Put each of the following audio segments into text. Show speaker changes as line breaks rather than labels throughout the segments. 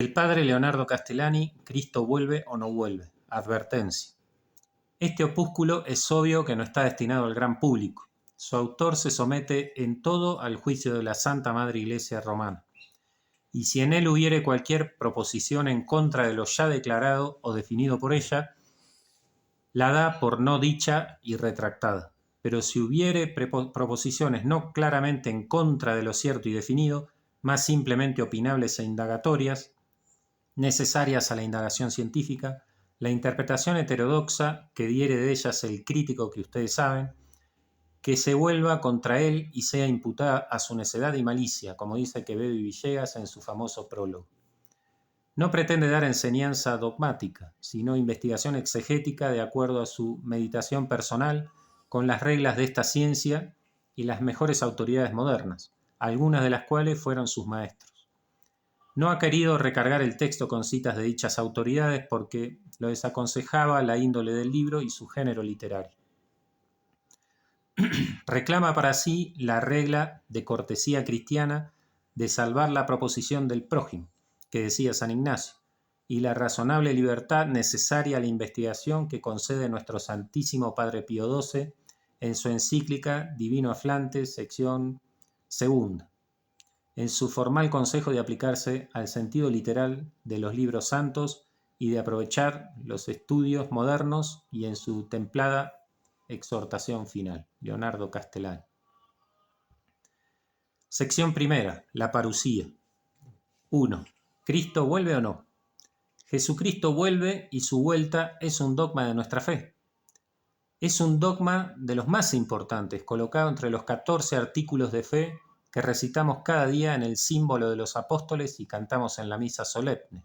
El padre Leonardo Castellani, Cristo vuelve o no vuelve. Advertencia. Este opúsculo es obvio que no está destinado al gran público. Su autor se somete en todo al juicio de la Santa Madre Iglesia Romana. Y si en él hubiere cualquier proposición en contra de lo ya declarado o definido por ella, la da por no dicha y retractada. Pero si hubiere proposiciones no claramente en contra de lo cierto y definido, más simplemente opinables e indagatorias, necesarias a la indagación científica, la interpretación heterodoxa que diere de ellas el crítico que ustedes saben, que se vuelva contra él y sea imputada a su necedad y malicia, como dice Quevedo y Villegas en su famoso prólogo. No pretende dar enseñanza dogmática, sino investigación exegética de acuerdo a su meditación personal con las reglas de esta ciencia y las mejores autoridades modernas, algunas de las cuales fueron sus maestros. No ha querido recargar el texto con citas de dichas autoridades porque lo desaconsejaba la índole del libro y su género literario. Reclama para sí la regla de cortesía cristiana de salvar la proposición del prójimo, que decía San Ignacio, y la razonable libertad necesaria a la investigación que concede nuestro Santísimo Padre Pío XII en su encíclica Divino Aflante, sección segunda, en su formal consejo de aplicarse al sentido literal de los libros santos y de aprovechar los estudios modernos, y en su templada exhortación final. Leonardo Castellani. Sección primera, la parusía. 1. ¿Cristo vuelve o no? Jesucristo vuelve y su vuelta es un dogma de nuestra fe. Es un dogma de los más importantes, colocado entre los 14 artículos de fe que recitamos cada día en el símbolo de los apóstoles y cantamos en la misa solemne.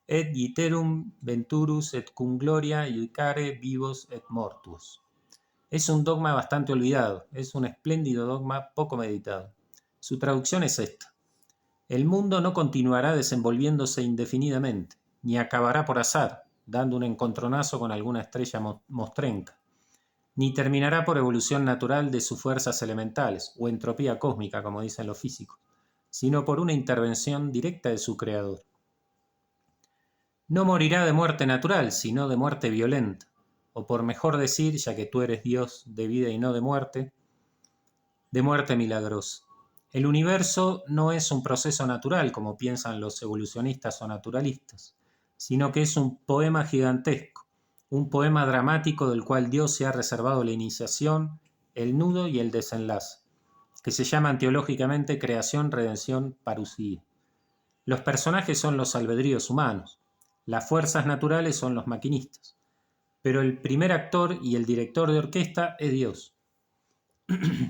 Et iterum venturus et cum gloria iucare vivos et mortuos. Es un dogma bastante olvidado, es un espléndido dogma poco meditado. Su traducción es esta: el mundo no continuará desenvolviéndose indefinidamente, ni acabará por azar, dando un encontronazo con alguna estrella mostrenca, ni terminará por evolución natural de sus fuerzas elementales, o entropía cósmica, como dicen los físicos, sino por una intervención directa de su creador. No morirá de muerte natural, sino de muerte violenta, o por mejor decir, ya que tú eres Dios de vida y no de muerte milagrosa. El universo no es un proceso natural, como piensan los evolucionistas o naturalistas, sino que es un poema gigantesco, un poema dramático del cual Dios se ha reservado la iniciación, el nudo y el desenlace, que se llaman teológicamente creación, redención, parusía. Los personajes son los albedríos humanos, las fuerzas naturales son los maquinistas, pero el primer actor y el director de orquesta es Dios.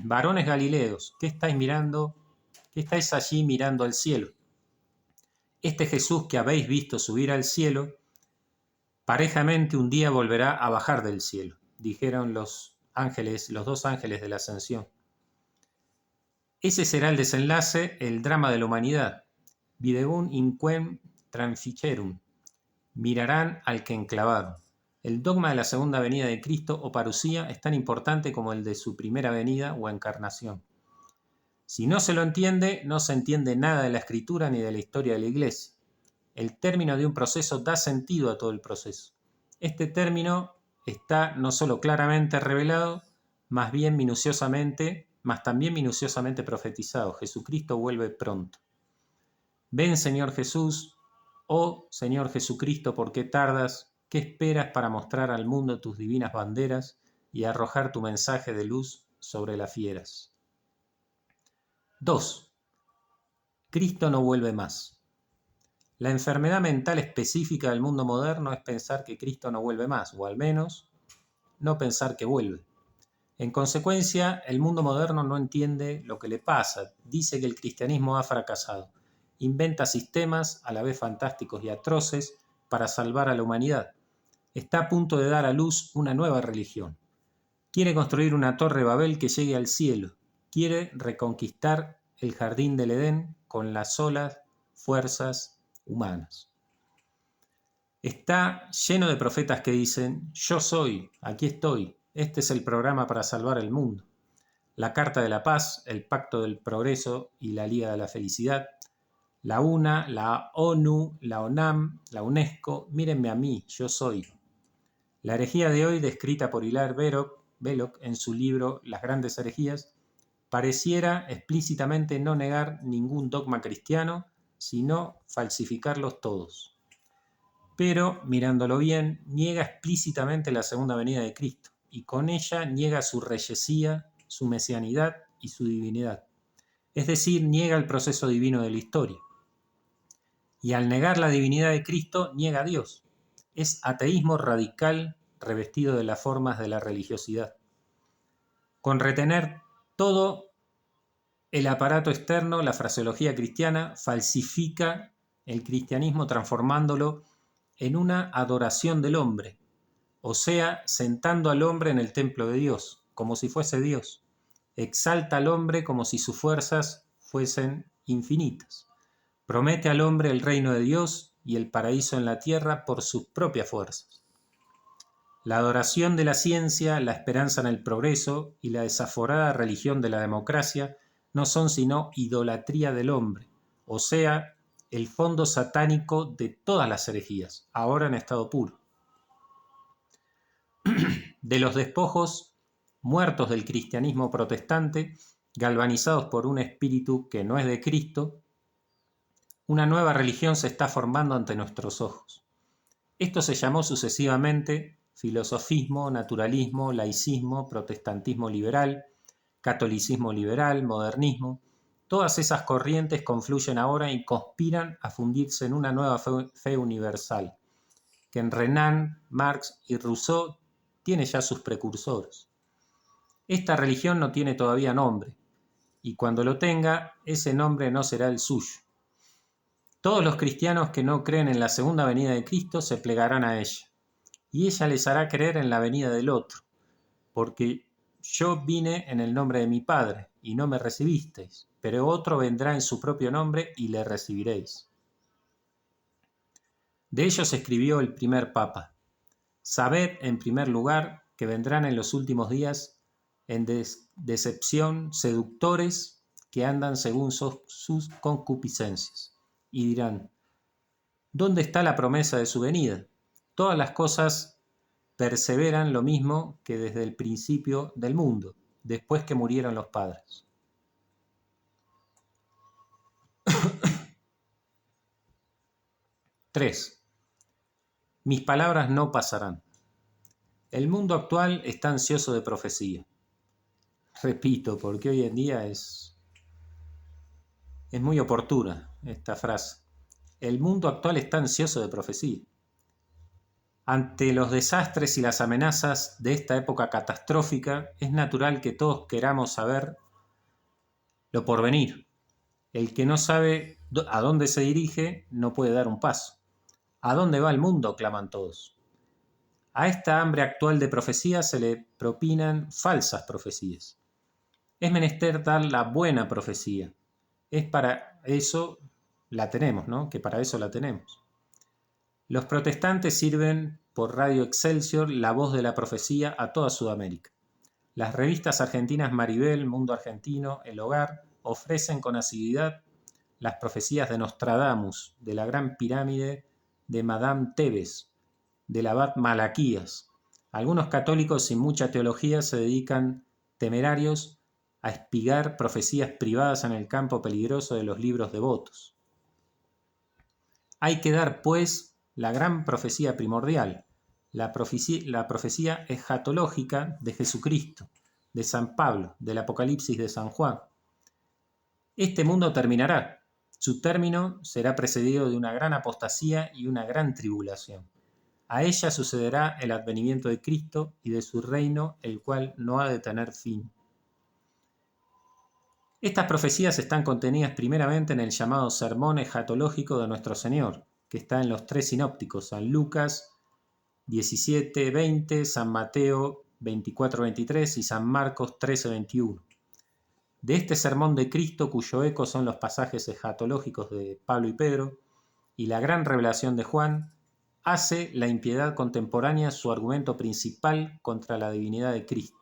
Varones Galileos, ¿qué estáis mirando? ¿Qué estáis allí mirando al cielo? Este Jesús que habéis visto subir al cielo, parejamente un día volverá a bajar del cielo, dijeron los dos ángeles de la ascensión. Ese será el desenlace, el drama de la humanidad. Videum inquem transficerum. Mirarán al que enclavaron. El dogma de la segunda venida de Cristo o parusía es tan importante como el de su primera venida o encarnación. Si no se lo entiende, no se entiende nada de la Escritura ni de la historia de la Iglesia. El término de un proceso da sentido a todo el proceso. Este término está no solo claramente revelado, más también minuciosamente profetizado. Jesucristo vuelve pronto. Ven, Señor Jesús, oh Señor Jesucristo, ¿por qué tardas? ¿Qué esperas para mostrar al mundo tus divinas banderas y arrojar tu mensaje de luz sobre las fieras? 2. Cristo no vuelve más. La enfermedad mental específica del mundo moderno es pensar que Cristo no vuelve más, o al menos no pensar que vuelve. En consecuencia, el mundo moderno no entiende lo que le pasa, dice que el cristianismo ha fracasado, inventa sistemas a la vez fantásticos y atroces para salvar a la humanidad. Está a punto de dar a luz una nueva religión. Quiere construir una torre Babel que llegue al cielo. Quiere reconquistar el jardín del Edén con las solas fuerzas humanas. Está lleno de profetas que dicen: yo soy, aquí estoy, este es el programa para salvar el mundo. La Carta de la Paz, el Pacto del Progreso y la Liga de la Felicidad, La UNA, la ONU, la ONAM, la UNESCO, mírenme a mí, yo soy. La herejía de hoy, descrita por Hilaire Belloc en su libro Las grandes herejías, pareciera explícitamente no negar ningún dogma cristiano, sino falsificarlos todos. Pero, mirándolo bien, niega explícitamente la segunda venida de Cristo, y con ella niega su reyesía, su mesianidad y su divinidad. Es decir, niega el proceso divino de la historia. Y al negar la divinidad de Cristo, niega a Dios. Es ateísmo radical revestido de las formas de la religiosidad. Con retener todo el aparato externo, la fraseología cristiana falsifica el cristianismo transformándolo en una adoración del hombre, o sea, sentando al hombre en el templo de Dios, como si fuese Dios. Exalta al hombre como si sus fuerzas fuesen infinitas. Promete al hombre el reino de Dios y el paraíso en la tierra por sus propias fuerzas. La adoración de la ciencia, la esperanza en el progreso y la desaforada religión de la democracia no son sino idolatría del hombre, o sea, el fondo satánico de todas las herejías, ahora en estado puro. De los despojos muertos del cristianismo protestante, galvanizados por un espíritu que no es de Cristo, una nueva religión se está formando ante nuestros ojos. Esto se llamó sucesivamente filosofismo, naturalismo, laicismo, protestantismo liberal, catolicismo liberal, modernismo. Todas esas corrientes confluyen ahora y conspiran a fundirse en una nueva fe universal, que en Renan, Marx y Rousseau tiene ya sus precursores. Esta religión no tiene todavía nombre, y cuando lo tenga, ese nombre no será el suyo. Todos los cristianos que no creen en la segunda venida de Cristo se plegarán a ella, y ella les hará creer en la venida del otro, porque yo vine en el nombre de mi Padre, y no me recibisteis, pero otro vendrá en su propio nombre y le recibiréis. De ellos escribió el primer Papa: sabed, en primer lugar, que vendrán en los últimos días en decepción seductores que andan según sus concupiscencias, y dirán: ¿dónde está la promesa de su venida? Todas las cosas perseveran lo mismo que desde el principio del mundo, después que murieron los padres. Tres. Mis palabras no pasarán. El mundo actual está ansioso de profecía. Repito, porque hoy en día es muy oportuna esta frase. El mundo actual está ansioso de profecía. Ante los desastres y las amenazas de esta época catastrófica, es natural que todos queramos saber lo porvenir. El que no sabe a dónde se dirige no puede dar un paso. ¿A dónde va el mundo?, claman todos. A esta hambre actual de profecía se le propinan falsas profecías. Es menester dar la buena profecía. Es para eso la tenemos, ¿no? Que para eso la tenemos. Los protestantes sirven por Radio Excelsior la voz de la profecía a toda Sudamérica. Las revistas argentinas Maribel, Mundo Argentino, El Hogar ofrecen con asiduidad las profecías de Nostradamus, de la Gran Pirámide, de Madame Tebes, del abad Malaquías. Algunos católicos sin mucha teología se dedican temerarios a espigar profecías privadas en el campo peligroso de los libros devotos. Hay que dar, pues, la gran profecía primordial, la profecía escatológica de Jesucristo, de San Pablo, del Apocalipsis de San Juan. Este mundo terminará. Su término será precedido de una gran apostasía y una gran tribulación. A ella sucederá el advenimiento de Cristo y de su reino, el cual no ha de tener fin. Estas profecías están contenidas primeramente en el llamado sermón escatológico de nuestro Señor, que está en los tres sinópticos, San Lucas 17:20, San Mateo 24:23 y San Marcos 13:21. De este sermón de Cristo, cuyo eco son los pasajes escatológicos de Pablo y Pedro, y la gran revelación de Juan, hace la impiedad contemporánea su argumento principal contra la divinidad de Cristo.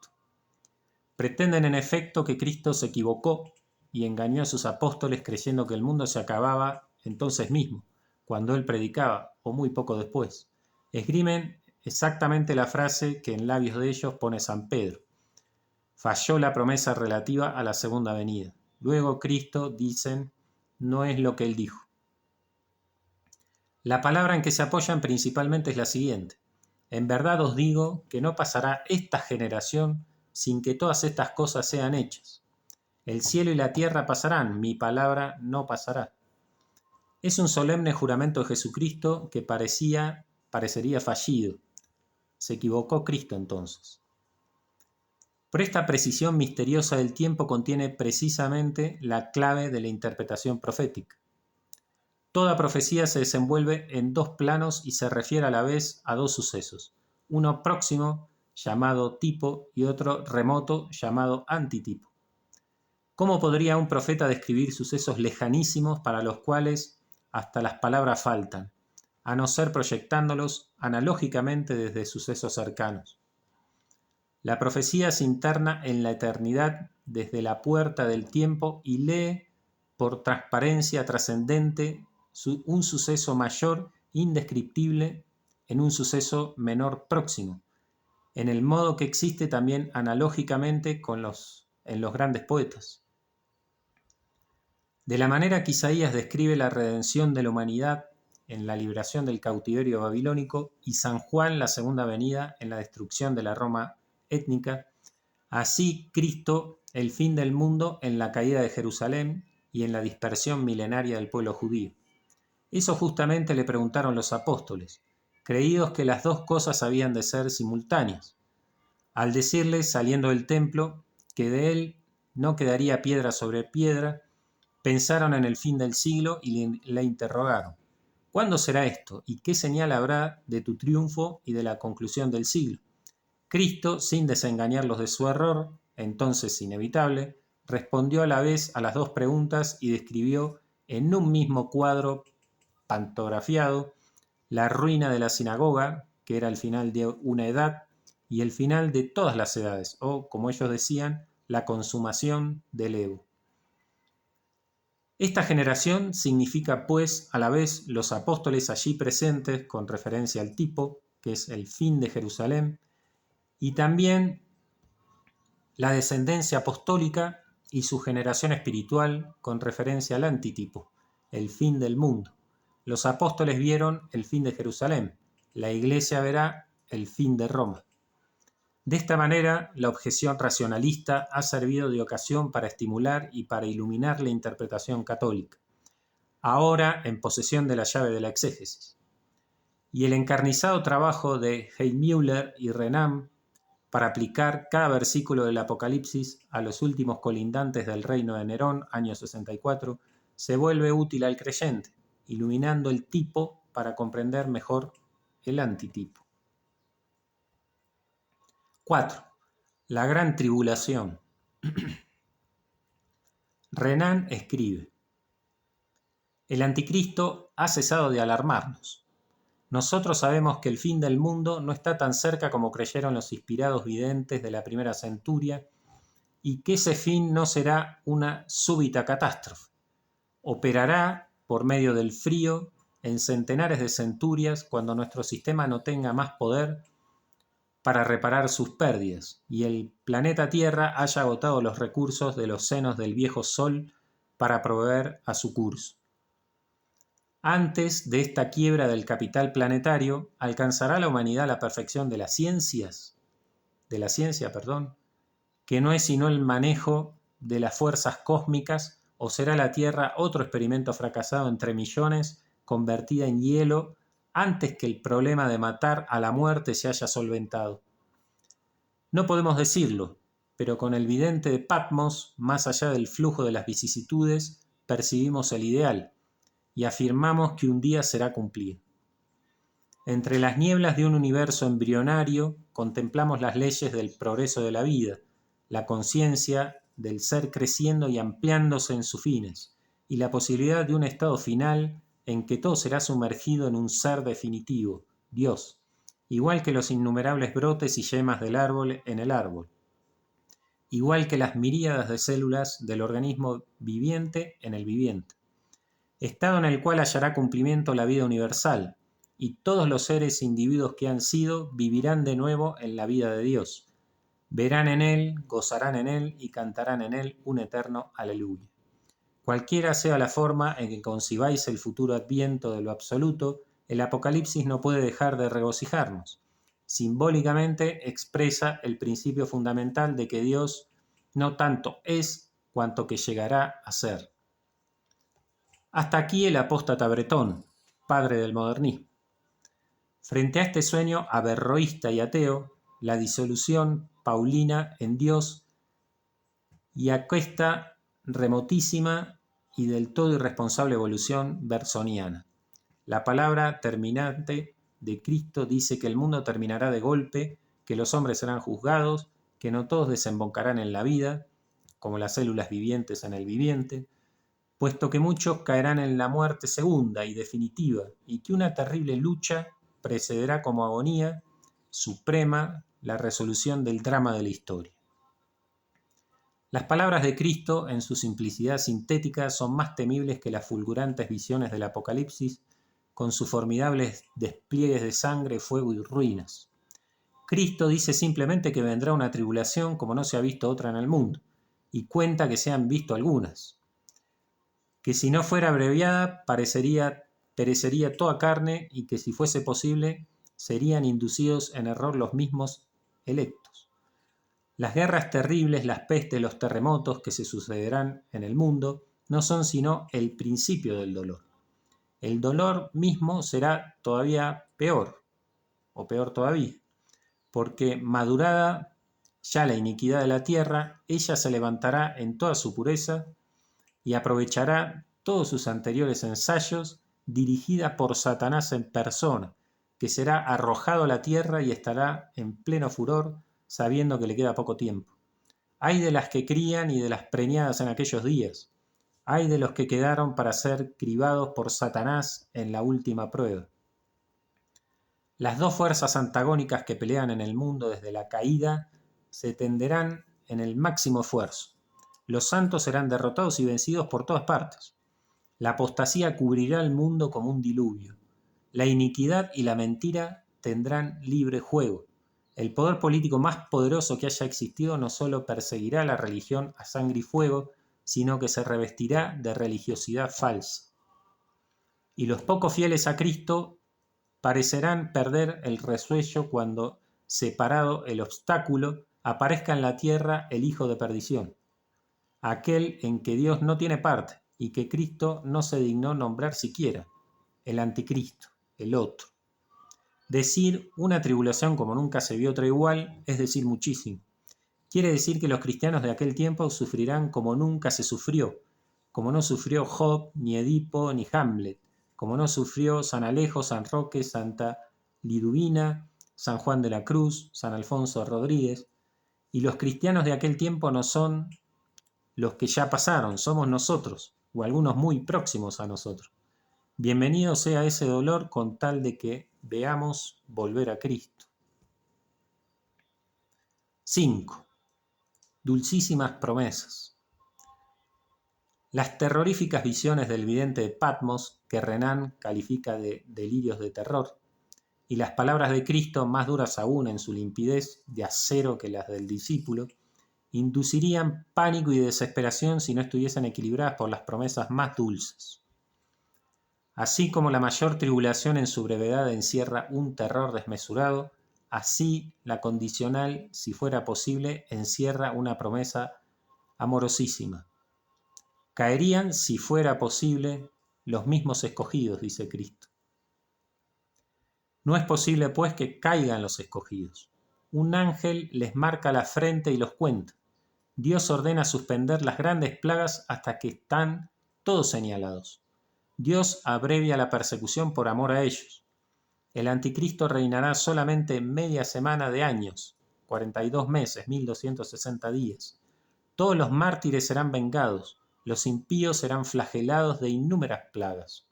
Pretenden en efecto que Cristo se equivocó y engañó a sus apóstoles creyendo que el mundo se acababa entonces mismo, cuando él predicaba, o muy poco después. Esgrimen exactamente la frase que en labios de ellos pone San Pedro. Falló la promesa relativa a la segunda venida. Luego Cristo, dicen, no es lo que él dijo. La palabra en que se apoyan principalmente es la siguiente. En verdad os digo que no pasará esta generación sin que todas estas cosas sean hechas. El cielo y la tierra pasarán, mi palabra no pasará. Es un solemne juramento de Jesucristo que parecería fallido. Se equivocó Cristo entonces. Pero esta precisión misteriosa del tiempo contiene precisamente la clave de la interpretación profética. Toda profecía se desenvuelve en dos planos y se refiere a la vez a dos sucesos, uno próximo, llamado tipo, y otro remoto, llamado antitipo. ¿Cómo podría un profeta describir sucesos lejanísimos para los cuales hasta las palabras faltan, a no ser proyectándolos analógicamente desde sucesos cercanos? La profecía se interna en la eternidad desde la puerta del tiempo y lee por transparencia trascendente un suceso mayor indescriptible en un suceso menor próximo, en el modo que existe también analógicamente en los grandes poetas. De la manera que Isaías describe la redención de la humanidad en la liberación del cautiverio babilónico y San Juan la segunda venida en la destrucción de la Roma étnica, así Cristo el fin del mundo en la caída de Jerusalén y en la dispersión milenaria del pueblo judío. Eso justamente le preguntaron los apóstoles, creídos que las dos cosas habían de ser simultáneas. Al decirle, saliendo del templo, que de él no quedaría piedra sobre piedra, pensaron en el fin del siglo y le interrogaron, ¿cuándo será esto? ¿Y qué señal habrá de tu triunfo y de la conclusión del siglo? Cristo, sin desengañarlos de su error, entonces inevitable, respondió a la vez a las dos preguntas y describió en un mismo cuadro pantografiado la ruina de la sinagoga, que era el final de una edad, y el final de todas las edades, o, como ellos decían, la consumación del Evo. Esta generación significa, pues, a la vez los apóstoles allí presentes, con referencia al tipo, que es el fin de Jerusalén, y también la descendencia apostólica y su generación espiritual, con referencia al antitipo, el fin del mundo. Los apóstoles vieron el fin de Jerusalén, la Iglesia verá el fin de Roma. De esta manera, la objeción racionalista ha servido de ocasión para estimular y para iluminar la interpretación católica, ahora en posesión de la llave de la exégesis. Y el encarnizado trabajo de Heymüller y Renan para aplicar cada versículo del Apocalipsis a los últimos colindantes del reino de Nerón, año 64, se vuelve útil al creyente, iluminando el tipo para comprender mejor el antitipo. 4. La gran tribulación. Renan escribe: el anticristo ha cesado de alarmarnos. Nosotros sabemos que el fin del mundo no está tan cerca como creyeron los inspirados videntes de la primera centuria y que ese fin no será una súbita catástrofe. Operará por medio del frío en centenares de centurias cuando nuestro sistema no tenga más poder para reparar sus pérdidas y el planeta Tierra haya agotado los recursos de los senos del viejo Sol para proveer a su curso. Antes de esta quiebra del capital planetario, ¿alcanzará la humanidad la perfección de la ciencia, que no es sino el manejo de las fuerzas cósmicas, o será la Tierra otro experimento fracasado entre millones, convertida en hielo, antes que el problema de matar a la muerte se haya solventado? No podemos decirlo, pero con el vidente de Patmos, más allá del flujo de las vicisitudes, percibimos el ideal y afirmamos que un día será cumplido. Entre las nieblas de un universo embrionario contemplamos las leyes del progreso de la vida, la conciencia del ser creciendo y ampliándose en sus fines, y la posibilidad de un estado final en que todo será sumergido en un ser definitivo, Dios, igual que los innumerables brotes y yemas del árbol en el árbol, igual que las miríadas de células del organismo viviente en el viviente. estado en el cual hallará cumplimiento la vida universal, y todos los seres e individuos que han sido vivirán de nuevo en la vida de Dios. Verán en Él, gozarán en Él y cantarán en Él un eterno aleluya. Cualquiera sea la forma en que concibáis el futuro adviento de lo absoluto, el Apocalipsis no puede dejar de regocijarnos. Simbólicamente expresa el principio fundamental de que Dios no tanto es cuanto que llegará a ser. Hasta aquí el apóstata Bretón, padre del modernismo. Frente a este sueño averroísta y ateo, la disolución paulina en Dios y aquesta remotísima y del todo irresponsable evolución bersoniana. La palabra terminante de Cristo dice que el mundo terminará de golpe, que los hombres serán juzgados, que no todos desembocarán en la vida, como las células vivientes en el viviente, puesto que muchos caerán en la muerte segunda y definitiva, y que una terrible lucha precederá como agonía suprema la resolución del drama de la historia. Las palabras de Cristo, en su simplicidad sintética, son más temibles que las fulgurantes visiones del Apocalipsis, con sus formidables despliegues de sangre, fuego y ruinas. Cristo dice simplemente que vendrá una tribulación como no se ha visto otra en el mundo, y cuenta que se han visto algunas, que si no fuera abreviada perecería toda carne, y que si fuese posible serían inducidos en error los mismos electos. Las guerras terribles, las pestes, los terremotos que se sucederán en el mundo no son sino el principio del dolor. El dolor mismo será todavía peor, o peor todavía, porque madurada ya la iniquidad de la tierra, ella se levantará en toda su pureza y aprovechará todos sus anteriores ensayos, dirigida por Satanás en persona, que será arrojado a la tierra y estará en pleno furor, sabiendo que le queda poco tiempo. Ay de las que crían y de las preñadas en aquellos días. Ay de los que quedaron para ser cribados por Satanás en la última prueba. Las dos fuerzas antagónicas que pelean en el mundo desde la caída se tenderán en el máximo esfuerzo. Los santos serán derrotados y vencidos por todas partes. La apostasía cubrirá el mundo como un diluvio. La iniquidad y la mentira tendrán libre juego. El poder político más poderoso que haya existido no solo perseguirá la religión a sangre y fuego, sino que se revestirá de religiosidad falsa. Y los poco fieles a Cristo parecerán perder el resuello cuando, separado el obstáculo, aparezca en la tierra el hijo de perdición, aquel en que Dios no tiene parte y que Cristo no se dignó nombrar siquiera, el anticristo, el otro. Decir una tribulación como nunca se vio otra igual es decir muchísimo. Quiere decir que los cristianos de aquel tiempo sufrirán como nunca se sufrió, como no sufrió Job, ni Edipo, ni Hamlet, como no sufrió San Alejo, San Roque, Santa Liduvina, San Juan de la Cruz, San Alfonso Rodríguez. Y los cristianos de aquel tiempo no son los que ya pasaron, somos nosotros, o algunos muy próximos a nosotros. Bienvenido sea ese dolor con tal de que veamos volver a Cristo. 5. Dulcísimas promesas. Las terroríficas visiones del vidente de Patmos, que Renan califica de delirios de terror, y las palabras de Cristo, más duras aún en su limpidez de acero que las del discípulo, inducirían pánico y desesperación si no estuviesen equilibradas por las promesas más dulces. Así como la mayor tribulación en su brevedad encierra un terror desmesurado, así la condicional, si fuera posible, encierra una promesa amorosísima. Caerían, si fuera posible, los mismos escogidos, dice Cristo. No es posible, pues, que caigan los escogidos. Un ángel les marca la frente y los cuenta. Dios ordena suspender las grandes plagas hasta que están todos señalados. Dios abrevia la persecución por amor a ellos. El anticristo reinará solamente media semana de años, 42 meses, 1260 días. Todos los mártires serán vengados, los impíos serán flagelados de innúmeras plagas.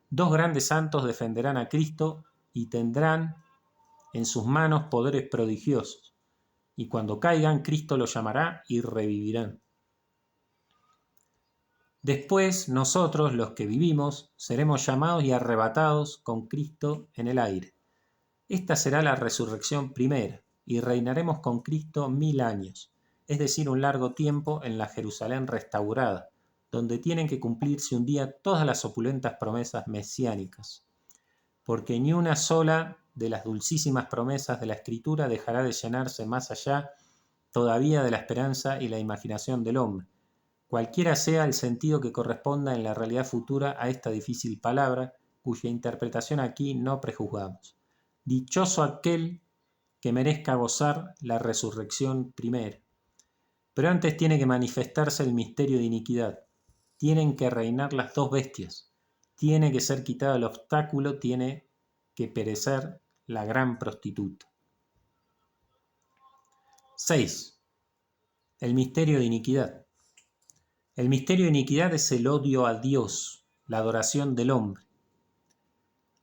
Dos grandes santos defenderán a Cristo y tendrán en sus manos poderes prodigiosos. Y cuando caigan, Cristo los llamará y revivirán. Después nosotros, los que vivimos, seremos llamados y arrebatados con Cristo en el aire. Esta será la resurrección primera, y reinaremos con Cristo 1000 años, es decir, un largo tiempo en la Jerusalén restaurada, donde tienen que cumplirse un día todas las opulentas promesas mesiánicas. Porque ni una sola de las dulcísimas promesas de la Escritura dejará de llenarse más allá todavía de la esperanza y la imaginación del hombre, cualquiera sea el sentido que corresponda en la realidad futura a esta difícil palabra, cuya interpretación aquí no prejuzgamos. Dichoso aquel que merezca gozar la resurrección primera. Pero antes tiene que manifestarse el misterio de iniquidad. Tienen que reinar las dos bestias. Tiene que ser quitado el obstáculo, tiene que perecer la gran prostituta. 6. El misterio de iniquidad. El misterio de iniquidad es el odio a Dios, la adoración del hombre.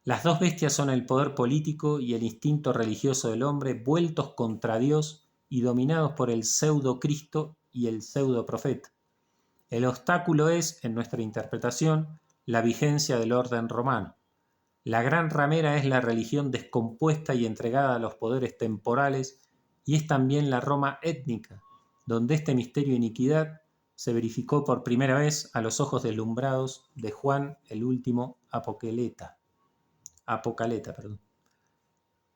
Las dos bestias son el poder político y el instinto religioso del hombre vueltos contra Dios y dominados por el pseudo-Cristo y el pseudo-profeta. El obstáculo es, en nuestra interpretación, la vigencia del orden romano. La gran ramera es la religión descompuesta y entregada a los poderes temporales, y es también la Roma étnica, donde este misterio de iniquidad se verificó por primera vez a los ojos deslumbrados de Juan el último Apocaleta.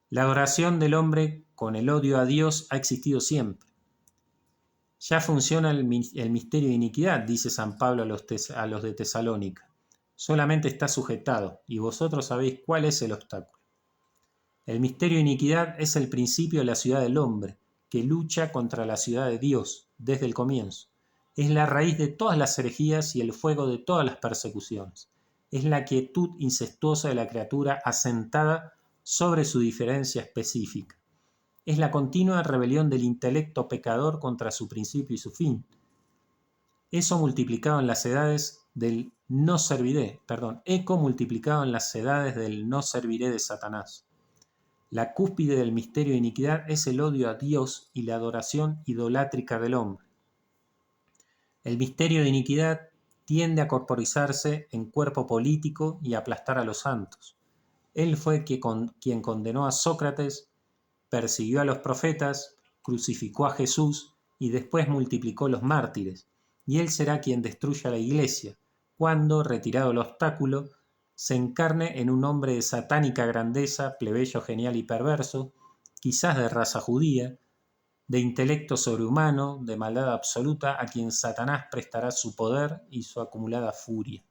La adoración del hombre con el odio a Dios ha existido siempre. Ya funciona el misterio de iniquidad, dice San Pablo a los de Tesalónica. Solamente está sujetado, y vosotros sabéis cuál es el obstáculo. El misterio de iniquidad es el principio de la ciudad del hombre, que lucha contra la ciudad de Dios desde el comienzo. Es la raíz de todas las herejías y el fuego de todas las persecuciones. Es la quietud incestuosa de la criatura asentada sobre su diferencia específica. Es la continua rebelión del intelecto pecador contra su principio y su fin. Eso multiplicado en las edades del no serviré, eco multiplicado en las edades del no serviré de Satanás. La cúspide del misterio de iniquidad es el odio a Dios y la adoración idolátrica del hombre. El misterio de iniquidad tiende a corporizarse en cuerpo político y aplastar a los santos. Él fue quien condenó a Sócrates, persiguió a los profetas, crucificó a Jesús y después multiplicó los mártires. Y él será quien destruya la iglesia, cuando, retirado el obstáculo, se encarne en un hombre de satánica grandeza, plebeyo genial y perverso, quizás de raza judía, de intelecto sobrehumano, de maldad absoluta, a quien Satanás prestará su poder y su acumulada furia.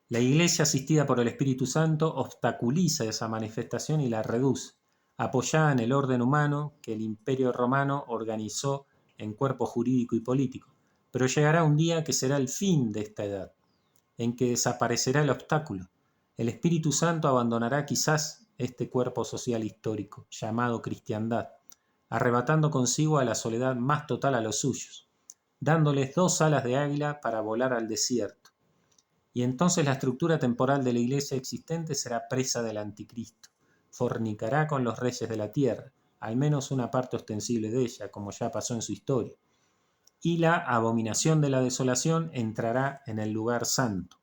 La Iglesia, asistida por el Espíritu Santo, obstaculiza esa manifestación y la reduce, apoyada en el orden humano que el Imperio Romano organizó en cuerpo jurídico y político. Pero llegará un día que será el fin de esta edad, en que desaparecerá el obstáculo. El Espíritu Santo abandonará quizás este cuerpo social histórico, llamado cristiandad, arrebatando consigo a la soledad más total a los suyos, dándoles 2 alas de águila para volar al desierto. Y entonces la estructura temporal de la iglesia existente será presa del anticristo, fornicará con los reyes de la tierra, al menos una parte ostensible de ella, como ya pasó en su historia, y la abominación de la desolación entrará en el lugar santo.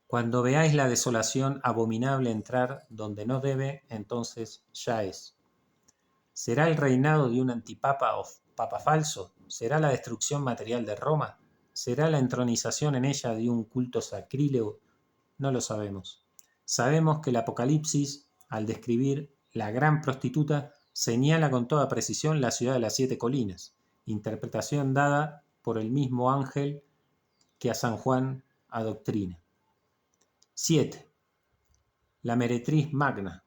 Cuando veáis la desolación abominable entrar donde no debe, entonces ya es. ¿Será el reinado de un antipapa o papa falso? ¿Será la destrucción material de Roma? ¿Será la entronización en ella de un culto sacrílego? No lo sabemos. Sabemos que el Apocalipsis, al describir la gran prostituta, señala con toda precisión la ciudad de las 7 colinas, interpretación dada por el mismo ángel que a San Juan adoctrina. 7. La meretriz magna.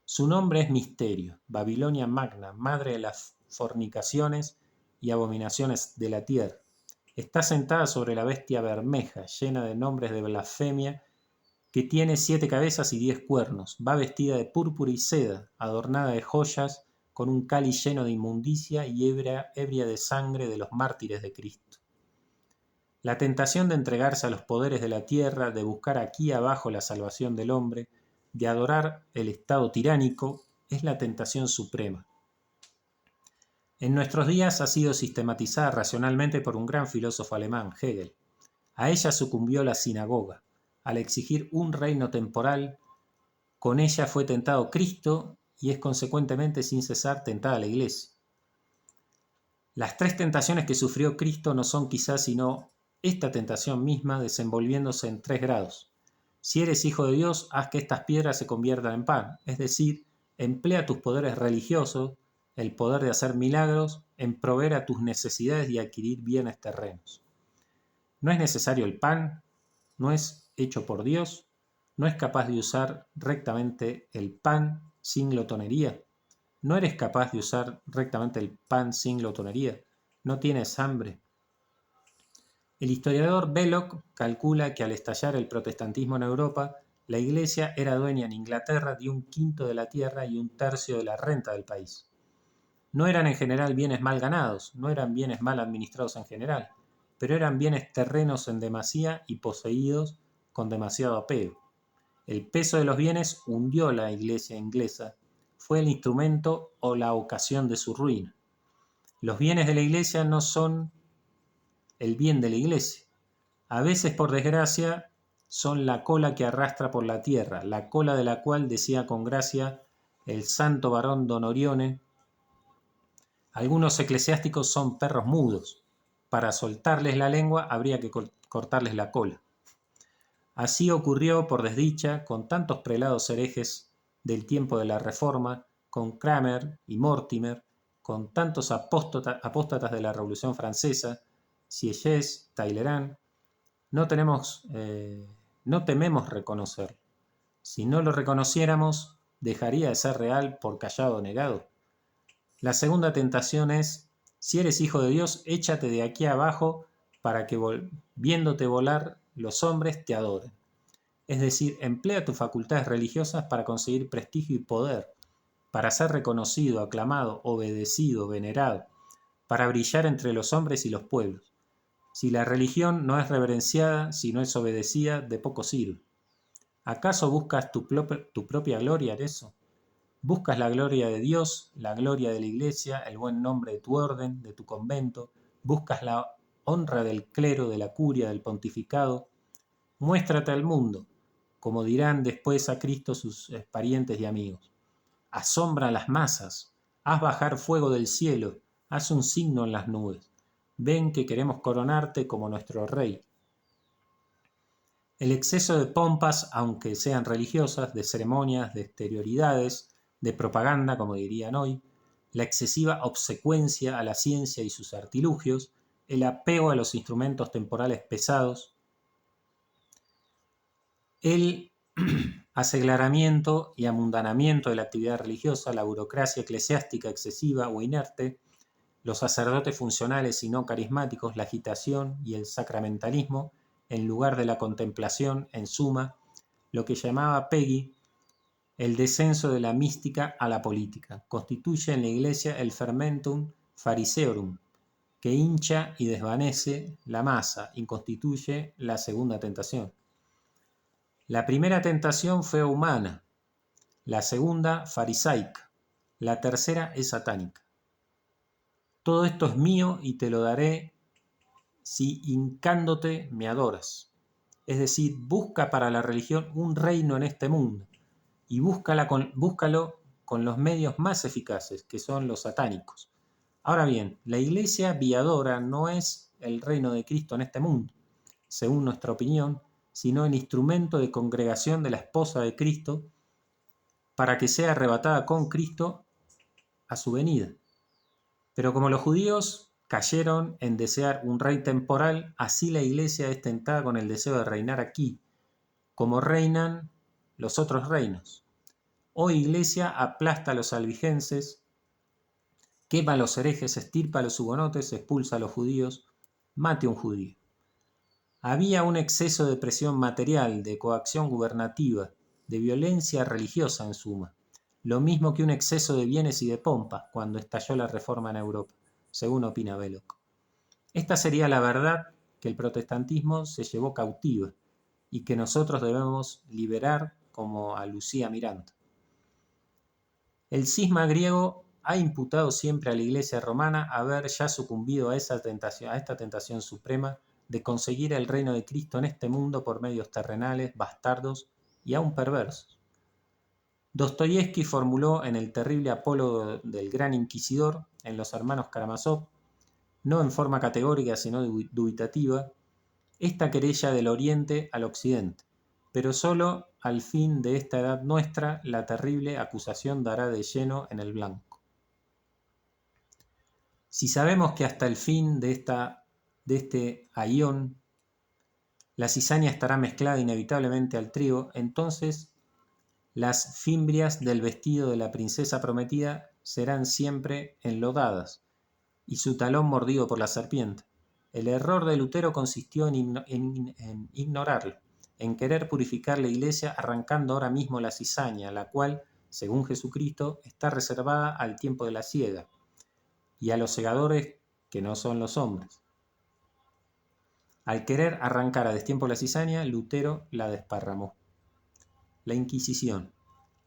Su nombre es misterio, Babilonia magna, madre de las fornicaciones y abominaciones de la tierra. Está sentada sobre la bestia bermeja, llena de nombres de blasfemia, que tiene 7 cabezas y 10 cuernos. Va vestida de púrpura y seda, adornada de joyas, con un cáliz lleno de inmundicia y ebria de sangre de los mártires de Cristo. La tentación de entregarse a los poderes de la tierra, de buscar aquí abajo la salvación del hombre, de adorar el estado tiránico, es la tentación suprema. En nuestros días ha sido sistematizada racionalmente por un gran filósofo alemán, Hegel. A ella sucumbió la sinagoga. Al exigir un reino temporal, con ella fue tentado Cristo y es consecuentemente sin cesar tentada la Iglesia. Las tres tentaciones que sufrió Cristo no son quizás sino esta tentación misma desenvolviéndose en 3 grados. Si eres hijo de Dios, haz que estas piedras se conviertan en pan, es decir, emplea tus poderes religiosos, el poder de hacer milagros, en proveer a tus necesidades y adquirir bienes terrenos. No es necesario el pan, no es hecho por Dios, no es capaz de usar rectamente el pan sin glotonería. No eres capaz de usar rectamente el pan sin glotonería. No tienes hambre. El historiador Belloc calcula que al estallar el protestantismo en Europa, la Iglesia era dueña en Inglaterra de 1/5 de la tierra y 1/3 de la renta del país. No eran en general bienes mal ganados, no eran bienes mal administrados en general, pero eran bienes terrenos en demasía y poseídos con demasiado apego. El peso de los bienes hundió la Iglesia inglesa, fue el instrumento o la ocasión de su ruina. Los bienes de la Iglesia no son el bien de la Iglesia. A veces, por desgracia, son la cola que arrastra por la tierra, la cola de la cual decía con gracia el santo varón Don Orione: algunos eclesiásticos son perros mudos. Para soltarles la lengua habría que cortarles la cola. Así ocurrió, por desdicha, con tantos prelados herejes del tiempo de la Reforma, con Cranmer y Mortimer, con tantos apóstatas de la Revolución Francesa, Sieyès, Talleyrand. No tememos reconocer. Si no lo reconociéramos, dejaría de ser real por callado negado. La segunda tentación es: si eres hijo de Dios, échate de aquí abajo para que viéndote volar los hombres te adoren. Es decir, emplea tus facultades religiosas para conseguir prestigio y poder, para ser reconocido, aclamado, obedecido, venerado, para brillar entre los hombres y los pueblos. Si la religión no es reverenciada, si no es obedecida, de poco sirve. ¿Acaso buscas tu propia gloria en eso? ¿Buscas la gloria de Dios, la gloria de la Iglesia, el buen nombre de tu orden, de tu convento? ¿Buscas la honra del clero, de la curia, del pontificado? Muéstrate al mundo, como dirán después a Cristo sus parientes y amigos. Asombra a las masas, haz bajar fuego del cielo, haz un signo en las nubes. Ven que queremos coronarte como nuestro rey. El exceso de pompas, aunque sean religiosas, de ceremonias, de exterioridades, de propaganda, como dirían hoy, la excesiva obsecuencia a la ciencia y sus artilugios, el apego a los instrumentos temporales pesados, el aseglaramiento y amundanamiento de la actividad religiosa, la burocracia eclesiástica excesiva o inerte, los sacerdotes funcionales y no carismáticos, la agitación y el sacramentalismo, en lugar de la contemplación, en suma, lo que llamaba Peggy el descenso de la mística a la política, constituye en la Iglesia el fermentum fariseorum, que hincha y desvanece la masa y constituye la segunda tentación. La primera tentación fue humana, la segunda farisaica, la tercera es satánica. Todo esto es mío y te lo daré si hincándote me adoras. Es decir, busca para la religión un reino en este mundo y búscalo con los medios más eficaces, que son los satánicos. Ahora bien, la Iglesia viadora no es el reino de Cristo en este mundo, según nuestra opinión, sino el instrumento de congregación de la esposa de Cristo para que sea arrebatada con Cristo a su venida. Pero como los judíos cayeron en desear un rey temporal, así la Iglesia es tentada con el deseo de reinar aquí, como reinan los otros reinos. Hoy Iglesia aplasta a los albigenses, quema a los herejes, estirpa a los hugonotes, expulsa a los judíos, mate a un judío. Había un exceso de presión material, de coacción gubernativa, de violencia religiosa en suma. Lo mismo que un exceso de bienes y de pompas cuando estalló la reforma en Europa, según opina Belloc. Esta sería la verdad que el protestantismo se llevó cautiva y que nosotros debemos liberar como a Lucía Miranda. El cisma griego ha imputado siempre a la Iglesia romana haber ya sucumbido a esta tentación suprema de conseguir el reino de Cristo en este mundo por medios terrenales, bastardos y aún perversos. Dostoyevski formuló en el terrible apólogo del Gran Inquisidor, en Los Hermanos Karamazov, no en forma categórica sino dubitativa, esta querella del Oriente al Occidente, pero solo al fin de esta edad nuestra la terrible acusación dará de lleno en el blanco. Si sabemos que hasta el fin de este aión la cizaña estará mezclada inevitablemente al trigo, entonces las fimbrias del vestido de la princesa prometida serán siempre enlodadas y su talón mordido por la serpiente. El error de Lutero consistió en ignorarlo, en querer purificar la Iglesia arrancando ahora mismo la cizaña, la cual, según Jesucristo, está reservada al tiempo de la siega y a los segadores que no son los hombres. Al querer arrancar a destiempo la cizaña, Lutero la desparramó. La Inquisición.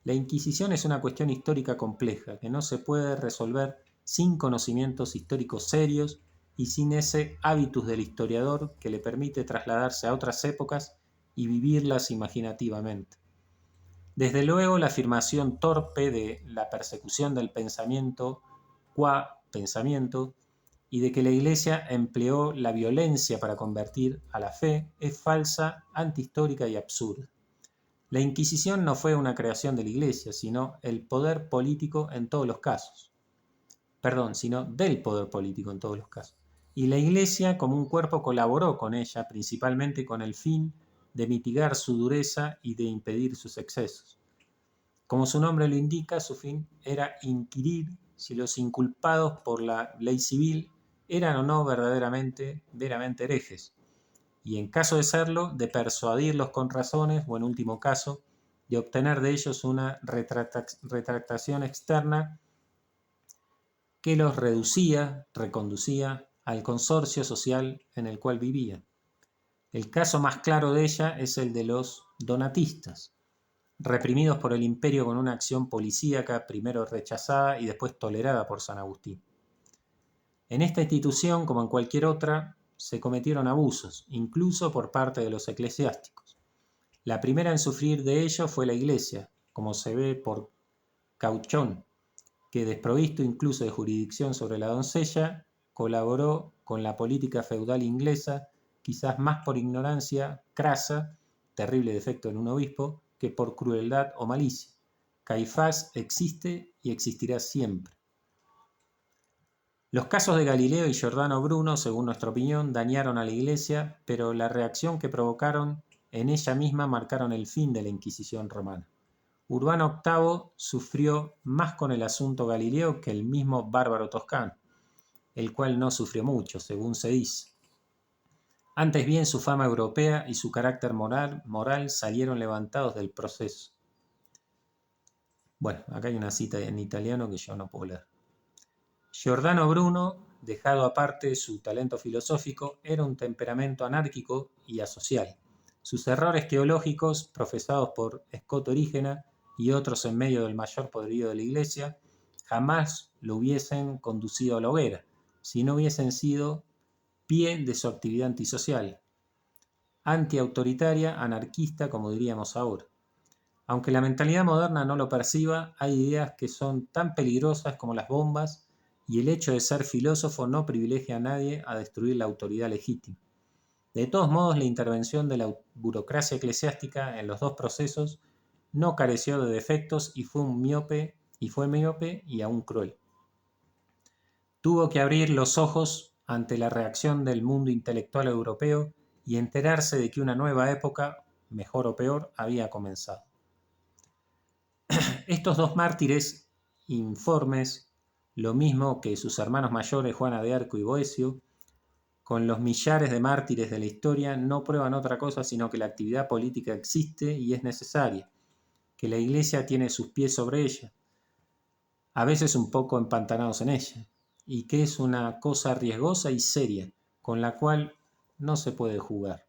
La Inquisición es una cuestión histórica compleja que no se puede resolver sin conocimientos históricos serios y sin ese hábitus del historiador que le permite trasladarse a otras épocas y vivirlas imaginativamente. Desde luego, la afirmación torpe de la persecución del pensamiento qua pensamiento y de que la Iglesia empleó la violencia para convertir a la fe es falsa, antihistórica y absurda. La Inquisición no fue una creación de la Iglesia, sino el poder político en todos los casos. Sino del poder político en todos los casos. Y la Iglesia como un cuerpo colaboró con ella, principalmente con el fin de mitigar su dureza y de impedir sus excesos. Como su nombre lo indica, su fin era inquirir si los inculpados por la ley civil eran o no verdaderamente herejes, y en caso de serlo, de persuadirlos con razones o en último caso, de obtener de ellos una retractación externa que los reconducía al consorcio social en el cual vivían. El caso más claro de ella es el de los donatistas, reprimidos por el imperio con una acción policíaca primero rechazada y después tolerada por San Agustín. En esta institución, como en cualquier otra, se cometieron abusos, incluso por parte de los eclesiásticos. La primera en sufrir de ello fue la Iglesia, como se ve por Cauchón, que desprovisto incluso de jurisdicción sobre la doncella, colaboró con la política feudal inglesa, quizás más por ignorancia crasa, terrible defecto en un obispo, que por crueldad o malicia. Caifás existe y existirá siempre. Los casos de Galileo y Giordano Bruno, según nuestra opinión, dañaron a la Iglesia, pero la reacción que provocaron en ella misma marcaron el fin de la Inquisición romana. Urbano VIII sufrió más con el asunto Galileo que el mismo bárbaro toscano, el cual no sufrió mucho, según se dice. Antes bien, su fama europea y su carácter moral salieron levantados del proceso. Bueno, acá hay una cita en italiano que yo no puedo leer. Giordano Bruno, dejado aparte su talento filosófico, era un temperamento anárquico y asocial. Sus errores teológicos, profesados por Scott Orígena y otros en medio del mayor poderío de la Iglesia, jamás lo hubiesen conducido a la hoguera, si no hubiesen sido pie de su actividad antisocial, antiautoritaria, anarquista, como diríamos ahora. Aunque la mentalidad moderna no lo perciba, hay ideas que son tan peligrosas como las bombas, y el hecho de ser filósofo no privilegia a nadie a destruir la autoridad legítima. De todos modos, la intervención de la burocracia eclesiástica en los dos procesos no careció de defectos y fue miope y aún cruel. Tuvo que abrir los ojos ante la reacción del mundo intelectual europeo y enterarse de que una nueva época, mejor o peor, había comenzado. Estos dos mártires informes, lo mismo que sus hermanos mayores Juana de Arco y Boecio, con los millares de mártires de la historia, no prueban otra cosa sino que la actividad política existe y es necesaria, que la Iglesia tiene sus pies sobre ella, a veces un poco empantanados en ella, y que es una cosa riesgosa y seria, con la cual no se puede jugar.